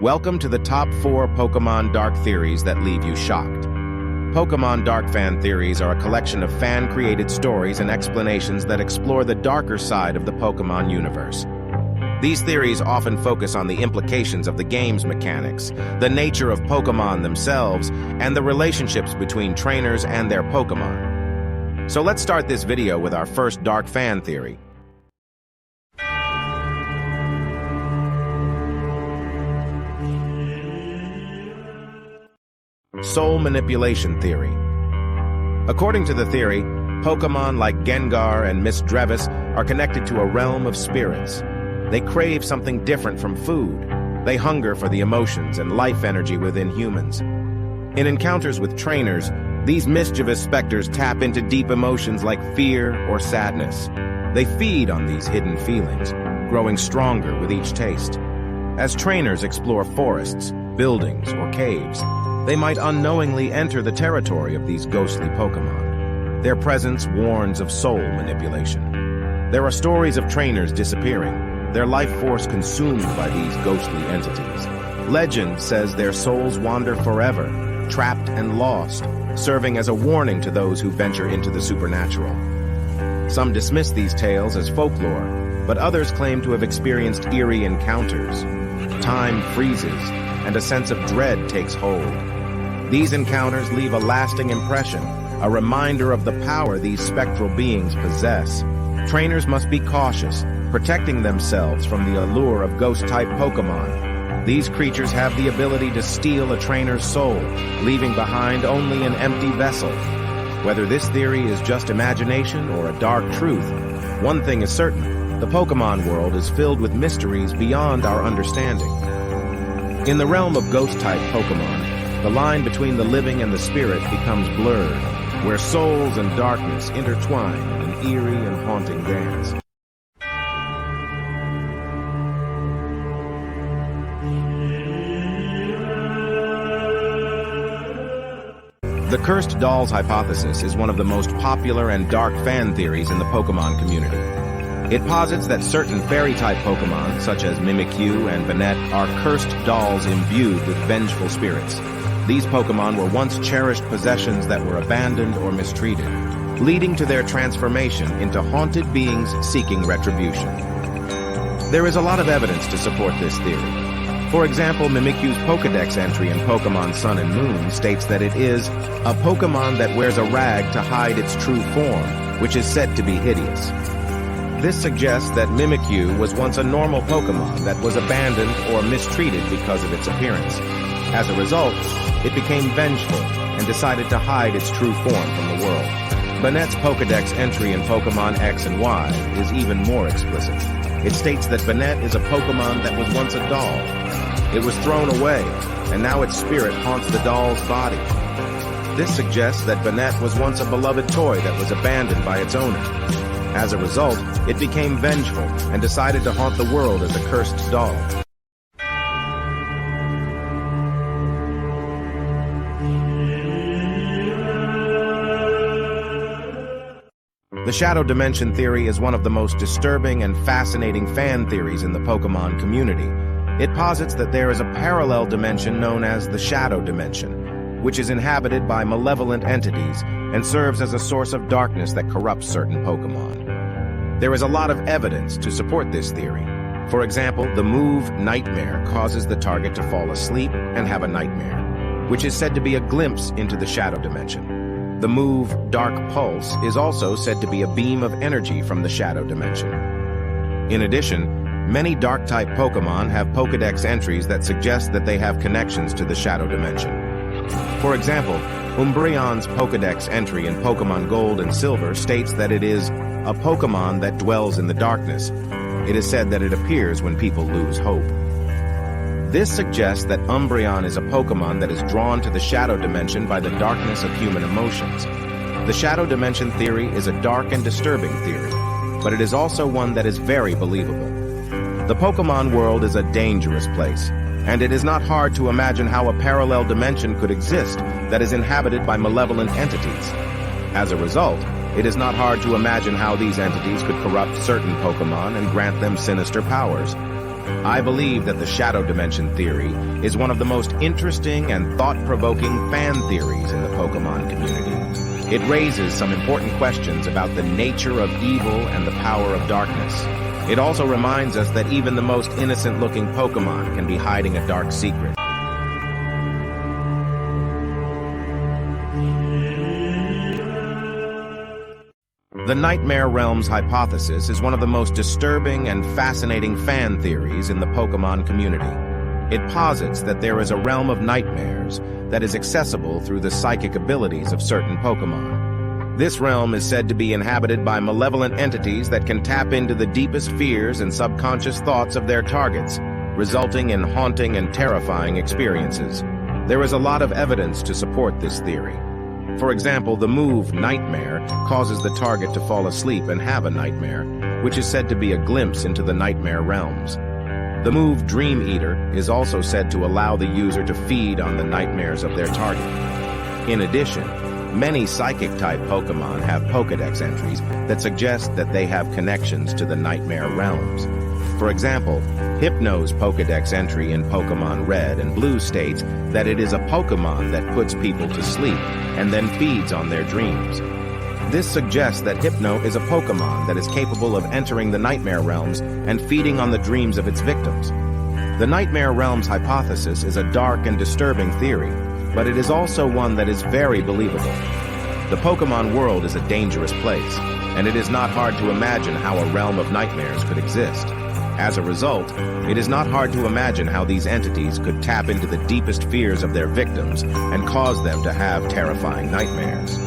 Welcome to the top 4 Pokemon Dark theories that leave you shocked. Pokemon Dark fan theories are a collection of fan-created stories and explanations that explore the darker side of the Pokemon universe. These theories often focus on the implications of the game's mechanics, the nature of Pokemon themselves, and the relationships between trainers and their Pokemon. So let's start this video with our first Dark fan theory. Soul manipulation theory. According to the theory, Pokemon like Gengar and Miss Drevis are connected to a realm of spirits. They crave something different from food. They hunger for the emotions and life energy within humans. In encounters with trainers, these mischievous specters tap into deep emotions like fear or sadness. They feed on these hidden feelings, growing stronger with each taste. As trainers explore forests, buildings, or caves, they might unknowingly enter the territory of these ghostly Pokemon. Their presence warns of soul manipulation. There are stories of trainers disappearing, their life force consumed by these ghostly entities. Legend says their souls wander forever, trapped and lost, serving as a warning to those who venture into the supernatural. Some dismiss these tales as folklore, but others claim to have experienced eerie encounters. Time freezes, and a sense of dread takes hold. These encounters leave a lasting impression, a reminder of the power these spectral beings possess. Trainers must be cautious, protecting themselves from the allure of ghost-type Pokemon. These creatures have the ability to steal a trainer's soul, leaving behind only an empty vessel. Whether this theory is just imagination or a dark truth, one thing is certain: the Pokemon world is filled with mysteries beyond our understanding. In the realm of ghost-type Pokemon, the line between the living and the spirit becomes blurred, where souls and darkness intertwine in an eerie and haunting dance. The Cursed Dolls hypothesis is one of the most popular and dark fan theories in the Pokemon community. It posits that certain fairy-type Pokemon, such as Mimikyu and Banette, are cursed dolls imbued with vengeful spirits. These Pokemon were once cherished possessions that were abandoned or mistreated, leading to their transformation into haunted beings seeking retribution. There is a lot of evidence to support this theory. For example, Mimikyu's Pokedex entry in Pokemon Sun and Moon states that it is a Pokemon that wears a rag to hide its true form, which is said to be hideous. This suggests that Mimikyu was once a normal Pokemon that was abandoned or mistreated because of its appearance. As a result, it became vengeful and decided to hide its true form from the world. Banette's Pokedex entry in Pokemon X and Y is even more explicit. It states that Banette is a Pokemon that was once a doll. It was thrown away, and now its spirit haunts the doll's body. This suggests that Banette was once a beloved toy that was abandoned by its owner. As a result, it became vengeful and decided to haunt the world as a cursed doll. The Shadow Dimension theory is one of the most disturbing and fascinating fan theories in the Pokemon community. It posits that there is a parallel dimension known as the Shadow Dimension, which is inhabited by malevolent entities and serves as a source of darkness that corrupts certain Pokemon. There is a lot of evidence to support this theory. For example, the move Nightmare causes the target to fall asleep and have a nightmare, which is said to be a glimpse into the Shadow Dimension. The move Dark Pulse is also said to be a beam of energy from the Shadow Dimension. In addition, many Dark-type Pokemon have Pokedex entries that suggest that they have connections to the Shadow Dimension. For example, Umbreon's Pokedex entry in Pokemon Gold and Silver states that it is a Pokemon that dwells in the darkness. It is said that it appears when people lose hope. This suggests that Umbreon is a Pokemon that is drawn to the Shadow Dimension by the darkness of human emotions. The Shadow Dimension theory is a dark and disturbing theory, but it is also one that is very believable. The Pokemon world is a dangerous place, and it is not hard to imagine how a parallel dimension could exist that is inhabited by malevolent entities. As a result, it is not hard to imagine how these entities could corrupt certain Pokemon and grant them sinister powers. I believe that the Shadow Dimension theory is one of the most interesting and thought-provoking fan theories in the Pokemon community. It raises some important questions about the nature of evil and the power of darkness. It also reminds us that even the most innocent-looking Pokemon can be hiding a dark secret. The Nightmare Realms hypothesis is one of the most disturbing and fascinating fan theories in the Pokemon community. It posits that there is a realm of nightmares that is accessible through the psychic abilities of certain Pokemon. This realm is said to be inhabited by malevolent entities that can tap into the deepest fears and subconscious thoughts of their targets, resulting in haunting and terrifying experiences. There is a lot of evidence to support this theory. For example, the move Nightmare causes the target to fall asleep and have a nightmare, which is said to be a glimpse into the nightmare realms. The move Dream Eater is also said to allow the user to feed on the nightmares of their target. In addition, many Psychic-type Pokemon have Pokedex entries that suggest that they have connections to the nightmare realms. For example, Hypno's Pokedex entry in Pokemon Red and Blue states that it is a Pokemon that puts people to sleep and then feeds on their dreams. This suggests that Hypno is a Pokemon that is capable of entering the Nightmare Realms and feeding on the dreams of its victims. The Nightmare Realms hypothesis is a dark and disturbing theory, but it is also one that is very believable. The Pokemon world is a dangerous place, and it is not hard to imagine how a realm of nightmares could exist. As a result, it is not hard to imagine how these entities could tap into the deepest fears of their victims and cause them to have terrifying nightmares.